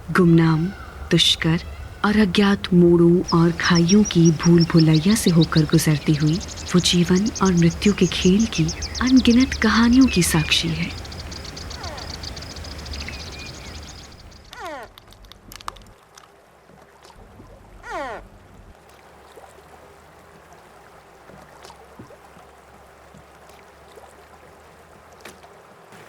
गुमनाम, दुष्कर और अज्ञात मोड़ों और खाइयों की भूल भुलैया से होकर गुजरती हुई वो जीवन और मृत्यु के खेल की अनगिनत कहानियों की साक्षी है।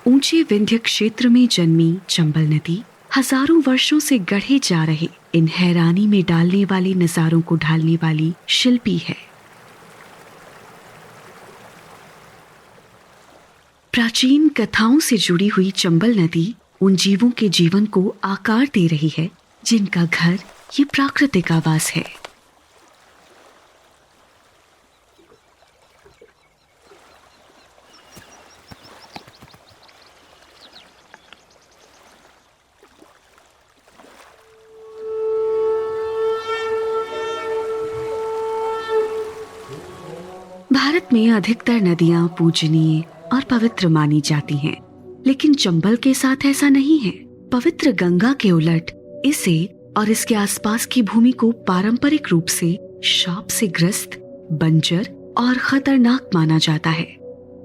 ऊंचे विंध्य क्षेत्र में जन्मी चंबल नदी हजारों वर्षों से गढ़े जा रहे इन हैरानी में डालने वाले नजारों को ढालने वाली शिल्पी है। प्राचीन कथाओं से जुड़ी हुई चंबल नदी उन जीवों के जीवन को आकार दे रही है जिनका घर ये प्राकृतिक आवास है। भारत में अधिकतर नदियां पूजनीय और पवित्र मानी जाती हैं, लेकिन चंबल के साथ ऐसा नहीं है। पवित्र गंगा के उलट इसे और इसके आसपास की भूमि को पारंपरिक रूप से शाप से ग्रस्त, बंजर और खतरनाक माना जाता है।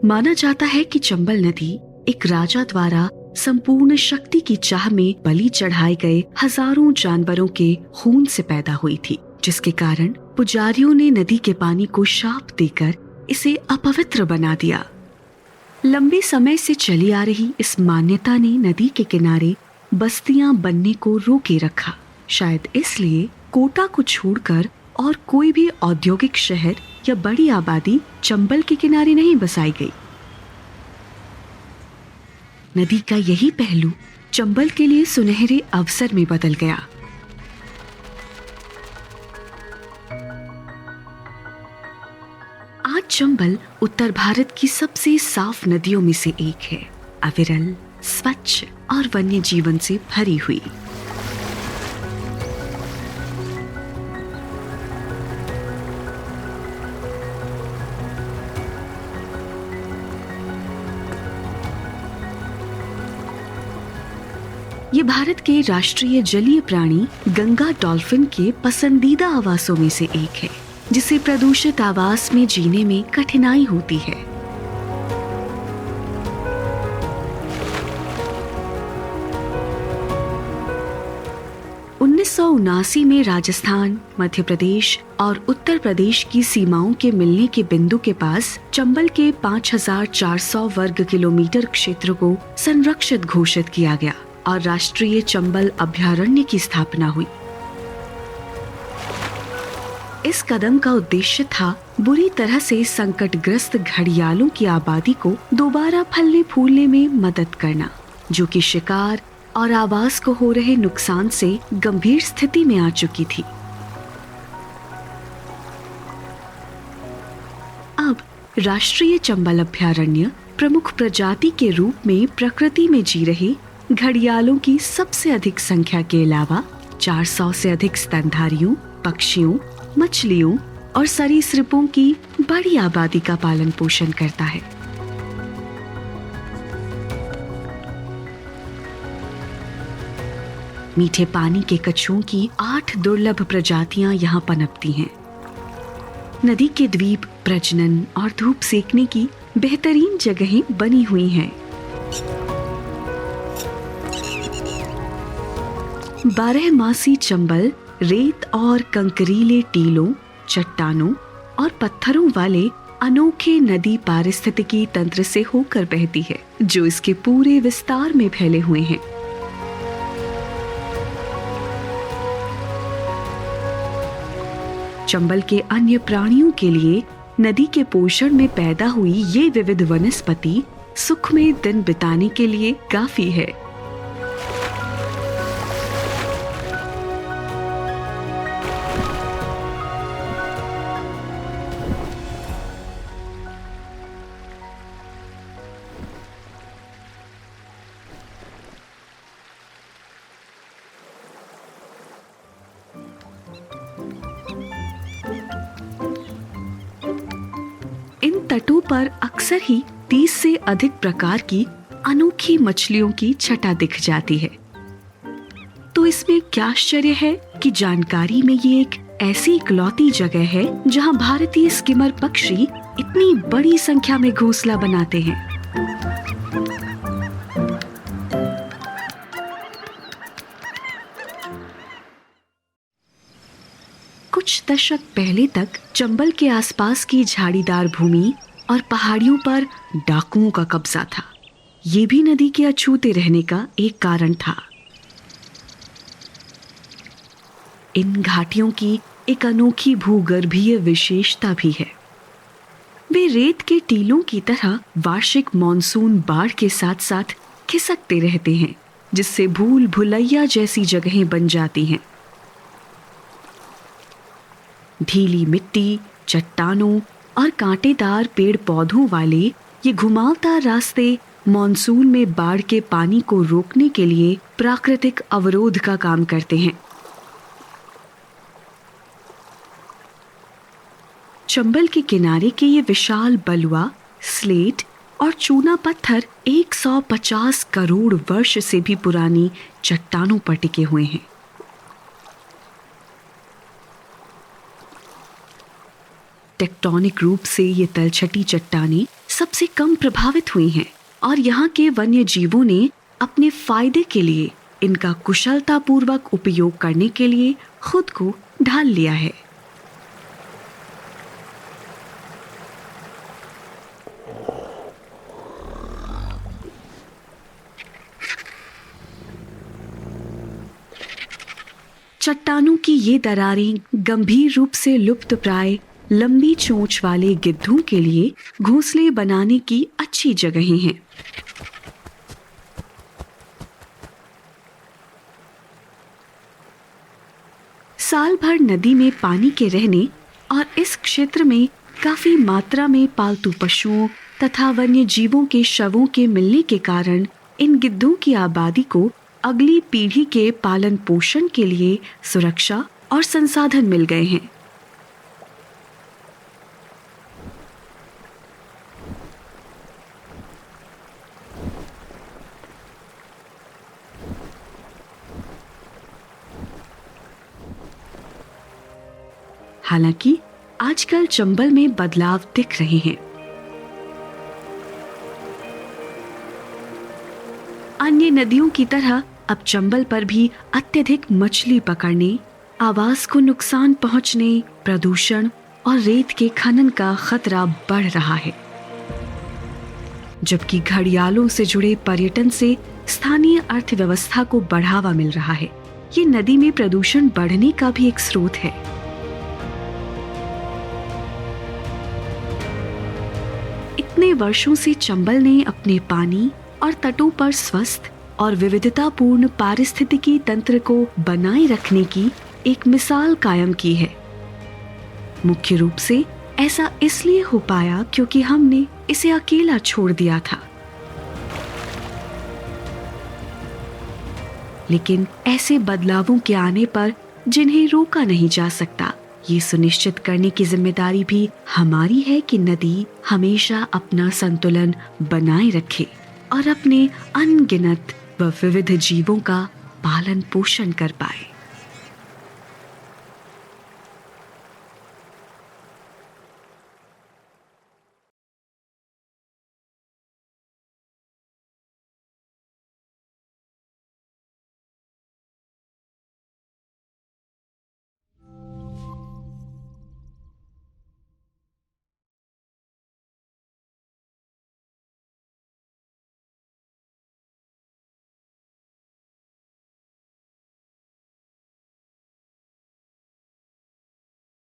माना जाता है कि चंबल नदी एक राजा द्वारा संपूर्ण शक्ति की चाह में बलि चढ़ाए गए हजारों जानवरों के खून से पैदा हुई थी, जिसके कारण पुजारियों ने नदी के पानी को शाप देकर इसे अपवित्र बना दिया। लंबे समय से चली आ रही इस मान्यता ने नदी के किनारे बस्तियां बनने को रोके रखा। शायद इसलिए कोटा को छोड़कर और कोई भी औद्योगिक शहर या बड़ी आबादी चंबल के किनारे नहीं बसाई गई। नदी का यही पहलू चंबल के लिए सुनहरे अवसर में बदल गया। आज चंबल उत्तर भारत की सबसे साफ नदियों में से एक है, अविरल, स्वच्छ और वन्य जीवन से भरी हुई। ये भारत के राष्ट्रीय जलीय प्राणी गंगा डॉल्फिन के पसंदीदा आवासों में से एक है, जिसे प्रदूषित आवास में जीने में कठिनाई होती है। उन्नीस में राजस्थान, मध्य प्रदेश और उत्तर प्रदेश की सीमाओं के मिलने के बिंदु के पास चंबल के 5,400 वर्ग किलोमीटर क्षेत्र को संरक्षित घोषित किया गया और राष्ट्रीय चंबल अभयारण्य की स्थापना हुई। इस कदम का उद्देश्य था बुरी तरह से संकटग्रस्त घड़ियालों की आबादी को दोबारा फलने फूलने में मदद करना, जो कि शिकार और आवास को हो रहे नुकसान से गंभीर स्थिति में आ चुकी थी। अब राष्ट्रीय चंबल अभयारण्य प्रमुख प्रजाति के रूप में प्रकृति में जी रहे घड़ियालों की सबसे अधिक संख्या के अलावा 400 से अधिक स्तनधारियों, पक्षियों, मछलियों और सरीसृपों की बड़ी आबादी का पालन पोषण करता है। मीठे पानी के कछुओं की 8 दुर्लभ प्रजातियां यहाँ पनपती हैं। नदी के द्वीप प्रजनन और धूप सेकने की बेहतरीन जगहें बनी हुई हैं। 12 मासी चंबल रेत और कंकरीले टीलों, चट्टानों और पत्थरों वाले अनोखे नदी पारिस्थितिकी तंत्र से होकर बहती है, जो इसके पूरे विस्तार में फैले हुए हैं। चंबल के अन्य प्राणियों के लिए नदी के पोषण में पैदा हुई ये विविध वनस्पति सुख में दिन बिताने के लिए काफी है। इन तटों पर अक्सर ही 30 से अधिक प्रकार की अनोखी मछलियों की छटा दिख जाती है। तो इसमें क्या आश्चर्य है कि जानकारी में ये एक ऐसी इकलौती जगह है जहां भारतीय स्किमर पक्षी इतनी बड़ी संख्या में घोंसला बनाते हैं। कुछ दशक पहले तक चंबल के आसपास की झाड़ीदार भूमि और पहाड़ियों पर डाकुओं का कब्जा था। ये भी नदी के अछूते रहने का एक कारण था। इन घाटियों की एक अनोखी भूगर्भीय विशेषता भी है। वे रेत के टीलों की तरह वार्षिक मॉनसून बाढ़ के साथ साथ खिसकते रहते हैं, जिससे भूल भुलैया जैसी जगहें बन जाती हैं। ढीली मिट्टी, चट्टानों और कांटेदार पेड़ पौधों वाले ये घुमावदार रास्ते मॉनसून में बाढ़ के पानी को रोकने के लिए प्राकृतिक अवरोध का काम करते हैं। चंबल के किनारे के ये विशाल बलुआ, स्लेट और चूना पत्थर 150 करोड़ वर्ष से भी पुरानी चट्टानों पर टिके हुए हैं। टेक्टोनिक रूप से ये तलछटी चट्टानें सबसे कम प्रभावित हुई हैं और यहाँ के वन्य जीवों ने अपने फायदे के लिए इनका कुशलतापूर्वक उपयोग करने के लिए खुद को ढाल लिया है। चट्टानों की ये दरारें गंभीर रूप से लुप्त प्राय लंबी चोंच वाले गिद्धों के लिए घोंसले बनाने की अच्छी जगहें हैं। साल भर नदी में पानी के रहने और इस क्षेत्र में काफी मात्रा में पालतू पशुओं तथा वन्य जीवों के शवों के मिलने के कारण इन गिद्धों की आबादी को अगली पीढ़ी के पालन पोषण के लिए सुरक्षा और संसाधन मिल गए हैं। हालांकि आजकल चंबल में बदलाव दिख रहे हैं। अन्य नदियों की तरह अब चंबल पर भी अत्यधिक मछली पकड़ने, आवास को नुकसान पहुंचने, प्रदूषण और रेत के खनन का खतरा बढ़ रहा है। जबकि घड़ियालों से जुड़े पर्यटन से स्थानीय अर्थव्यवस्था को बढ़ावा मिल रहा है, ये नदी में प्रदूषण बढ़ने का भी एक स्रोत है। इतने वर्षों से चंबल ने अपने पानी और तटों पर स्वस्थ और विविधतापूर्ण पारिस्थितिकी तंत्र को बनाए रखने की एक मिसाल कायम की है। मुख्य रूप से ऐसा इसलिए हो पाया क्योंकि हमने इसे अकेला छोड़ दिया था। लेकिन ऐसे बदलावों के आने पर जिन्हें रोका नहीं जा सकता, ये सुनिश्चित करने की जिम्मेदारी भी हमारी है कि नदी हमेशा अपना संतुलन बनाए रखे और अपने अनगिनत व विविध जीवों का पालन पोषण कर पाए।